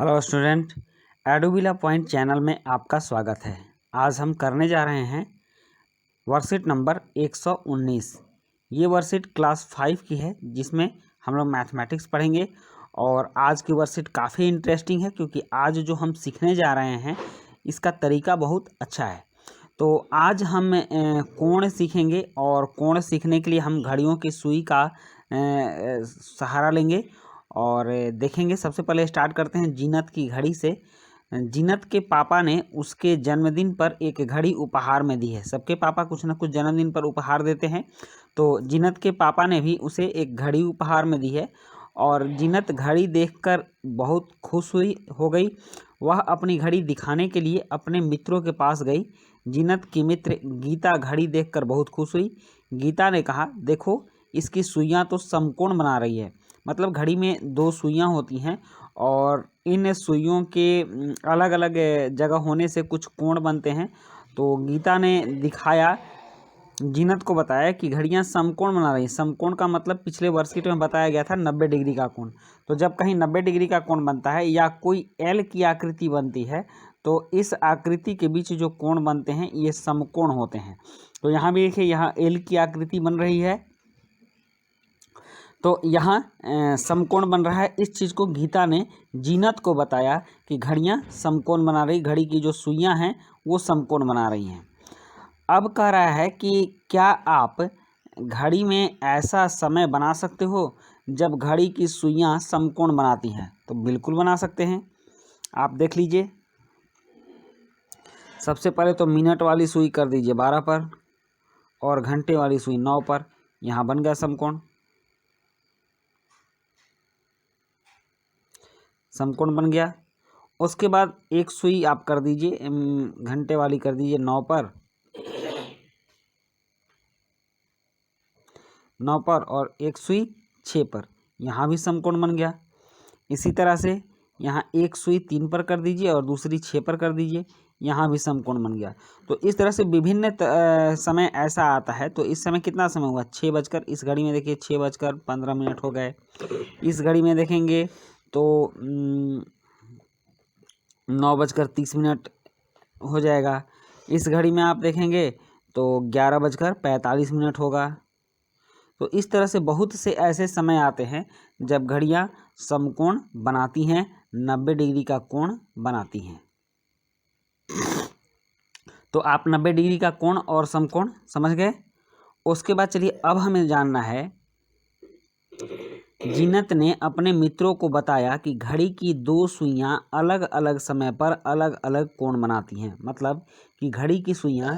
Hello student, एडोबिला point channel में आपका स्वागत है। आज हम करने जा रहे हैं वर्कशीट नंबर 119। ये वर्कशीट क्लास 5 की है जिसमें हम लोग मैथमेटिक्स पढ़ेंगे। और आज की वर्कशीट काफ़ी इंटरेस्टिंग है क्योंकि आज जो हम सीखने जा रहे हैं इसका तरीका बहुत अच्छा है। तो आज हम कोण सीखेंगे और कोण सीखने के लिए हम घड़ियों की सुई का सहारा लेंगे और देखेंगे। सबसे पहले स्टार्ट करते हैं जीनत की घड़ी से। जीनत के पापा ने उसके जन्मदिन पर एक घड़ी उपहार में दी है। सबके पापा कुछ ना कुछ जन्मदिन पर उपहार देते हैं, तो जीनत के पापा ने भी उसे एक घड़ी उपहार में दी है। और जीनत घड़ी देखकर बहुत खुश हो गई। वह अपनी घड़ी दिखाने के लिए अपने मित्रों के पास गई। जीनत की मित्र गीता घड़ी देखकर बहुत खुश हुई। गीता ने कहा, देखो इसकी सुइयां तो समकोण बना रही है। मतलब घड़ी में दो सुइयां होती हैं और इन सुइयों के अलग अलग जगह होने से कुछ कोण बनते हैं। तो गीता ने दिखाया, जीनत को बताया कि घड़ियां समकोण बना रही हैं। समकोण का मतलब पिछले वर्कशीट में बताया गया था 90 डिग्री का कोण। तो जब कहीं 90 डिग्री का कोण बनता है या कोई एल की आकृति बनती है तो इस आकृति के बीच जो कोण बनते हैं ये समकोण होते हैं। तो यहाँ भी देखिए, यहाँ एल की आकृति बन रही है तो यहाँ समकोण बन रहा है। इस चीज़ को गीता ने जीनत को बताया कि घड़ियाँ समकोण बना रही, घड़ी की जो सुइयाँ हैं वो समकोण बना रही हैं। अब कह रहा है कि क्या आप घड़ी में ऐसा समय बना सकते हो जब घड़ी की सुइयाँ समकोण बनाती हैं? तो बिल्कुल बना सकते हैं। आप देख लीजिए, सबसे पहले तो मिनट वाली सुई कर दीजिए 12 पर और घंटे वाली सुई 9 पर। यहाँ बन गया समकोण, समकोण बन गया। उसके बाद एक सुई आप कर दीजिए, घंटे वाली कर दीजिए 9 पर, 9 पर, और एक सुई 6 पर। यहाँ भी समकोण बन गया। इसी तरह से यहाँ एक सुई 3 पर कर दीजिए और दूसरी 6 पर कर दीजिए, यहाँ भी समकोण बन गया। तो इस तरह से विभिन्न समय ऐसा आता है। तो इस समय कितना समय हुआ? 6 बजकर, इस घड़ी में देखिए 6 बजकर 15 मिनट हो गए। इस घड़ी में देखेंगे तो 9 बजकर 30 मिनट हो जाएगा। इस घड़ी में आप देखेंगे तो 11 बजकर 45 मिनट होगा। तो इस तरह से बहुत से ऐसे समय आते हैं जब घड़ियाँ समकोण बनाती हैं, 90 डिग्री का कोण बनाती हैं। तो आप 90 डिग्री का कोण और समकोण समझ गए। उसके बाद चलिए, अब हमें जानना है, जीनत ने अपने मित्रों को बताया कि घड़ी की दो सुइयां अलग अलग समय पर अलग अलग कोण बनाती हैं। मतलब कि घड़ी की सुइयां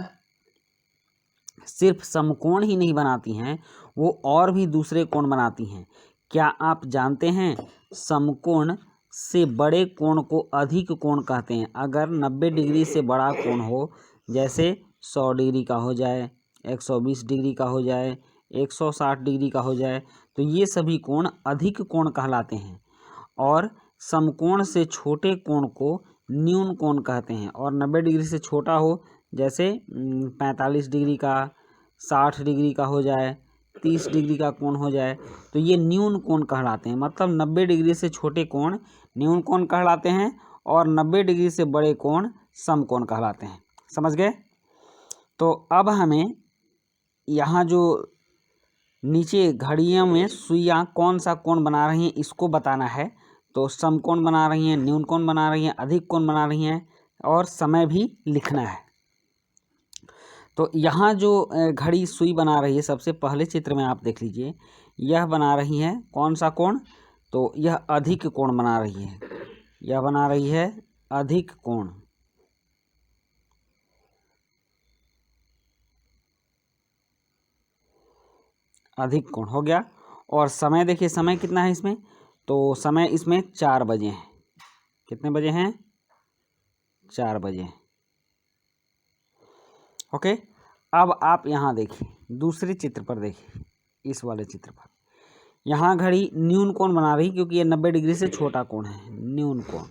सिर्फ समकोण ही नहीं बनाती हैं, वो और भी दूसरे कोण बनाती हैं। क्या आप जानते हैं, समकोण से बड़े कोण को अधिक कोण कहते हैं। अगर 90 डिग्री से बड़ा कोण हो, जैसे 100 डिग्री का हो जाए, 120 डिग्री का हो जाए, 160 डिग्री का हो जाए, तो ये सभी कोण अधिक कोण कहलाते हैं। और समकोण से छोटे कोण को न्यून कोण कहते हैं। और 90 डिग्री से छोटा हो, जैसे 45 डिग्री का, 60 डिग्री का हो जाए, 30 डिग्री का कोण हो जाए, तो ये न्यून कोण कहलाते हैं। मतलब 90 डिग्री से छोटे कोण न्यून कोण कहलाते हैं और 90 डिग्री से बड़े कोण समकोण कहलाते हैं। समझ गए। तो अब हमें यहाँ जो नीचे घड़ियों में सुइयाँ कौन सा कोण बना रही हैं इसको बताना है। तो समकोण बना रही हैं, न्यून कोण बना रही हैं, अधिक कोण बना रही हैं, और समय भी लिखना है। तो यहाँ जो घड़ी सुई बना रही है, सबसे पहले चित्र में आप देख लीजिए, यह बना रही है कौन सा कोण? तो यह अधिक कोण बना रही है। यह बना रही है अधिक कोण। अधिक कोण हो गया। और समय देखिए, समय कितना है इसमें? तो समय इसमें 4 बजे हैं। कितने बजे हैं? 4 बजे। ओके। अब आप यहाँ देखिए, दूसरे चित्र पर देखिए, इस वाले चित्र पर यहाँ घड़ी न्यून कोण बना रही क्योंकि ये 90 डिग्री से छोटा कोण है। न्यून कोण,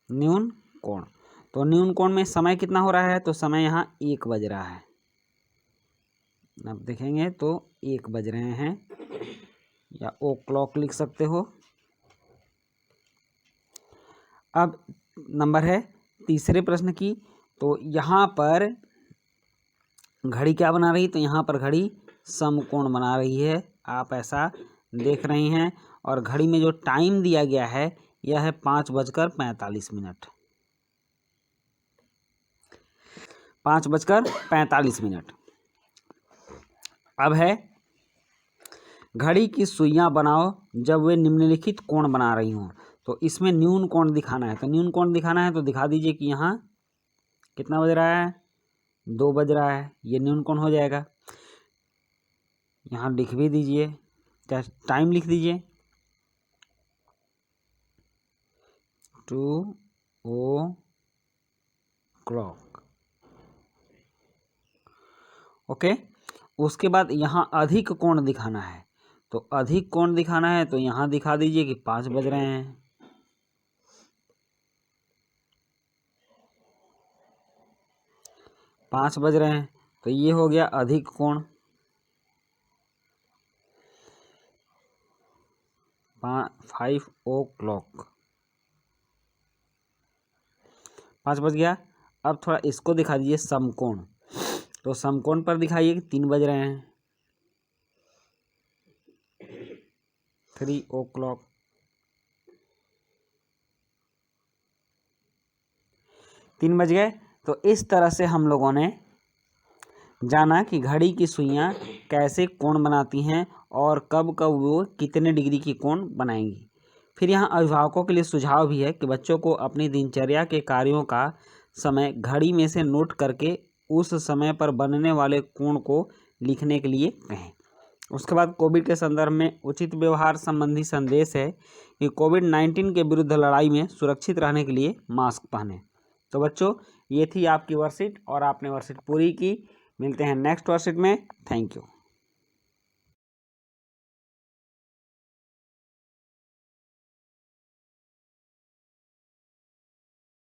न्यून कोण। तो न्यून कोण में समय कितना हो रहा है? तो समय यहाँ 1 बज रहा है। अब देखेंगे तो 1 बज रहे हैं। या ओ क्लॉक लिख सकते हो। अब नंबर है तीसरे प्रश्न की। तो यहाँ पर घड़ी क्या बना रही है, तो यहाँ पर घड़ी समकोण बना रही है, आप ऐसा देख रहे हैं। और घड़ी में जो टाइम दिया गया है यह है 5:45। 5:45। अब है घड़ी की सुइयां बनाओ जब वे निम्नलिखित कोण बना रही हों। तो इसमें न्यून कोण दिखाना है, तो न्यून कोण दिखाना है तो दिखा दीजिए कि यहाँ कितना बज रहा है, 2 बज रहा है, ये न्यून कोण हो जाएगा। यहाँ लिख भी दीजिए, क्या टाइम लिख दीजिए 2 o'clock। ओके। उसके बाद यहाँ अधिक कोण दिखाना है, तो अधिक कोण दिखाना है तो यहाँ दिखा दीजिए कि 5 बज रहे हैं। 5 बज रहे हैं, तो ये हो गया अधिक कोण। 5 o'clock, 5 बज गया। अब थोड़ा इसको दिखा दीजिए समकोण, तो समकोण पर दिखाइए कि 3 बज रहे हैं, 3 o'clock। 3 बज गए। तो इस तरह से हम लोगों ने जाना कि घड़ी की सुइयां कैसे कोण बनाती हैं और कब कब वो कितने डिग्री की कोण बनाएंगी। फिर यहाँ अभिभावकों के लिए सुझाव भी है कि बच्चों को अपनी दिनचर्या के कार्यों का समय घड़ी में से नोट करके उस समय पर बनने वाले कोण को लिखने के लिए कहें। उसके बाद कोविड के संदर्भ में उचित व्यवहार संबंधी संदेश है कि कोविड-19 के विरुद्ध लड़ाई में सुरक्षित रहने के लिए मास्क पहनें। तो बच्चों, ये थी आपकी वर्कशीट और आपने वर्कशीट पूरी की। मिलते हैं नेक्स्ट वर्कशीट में। Thank you.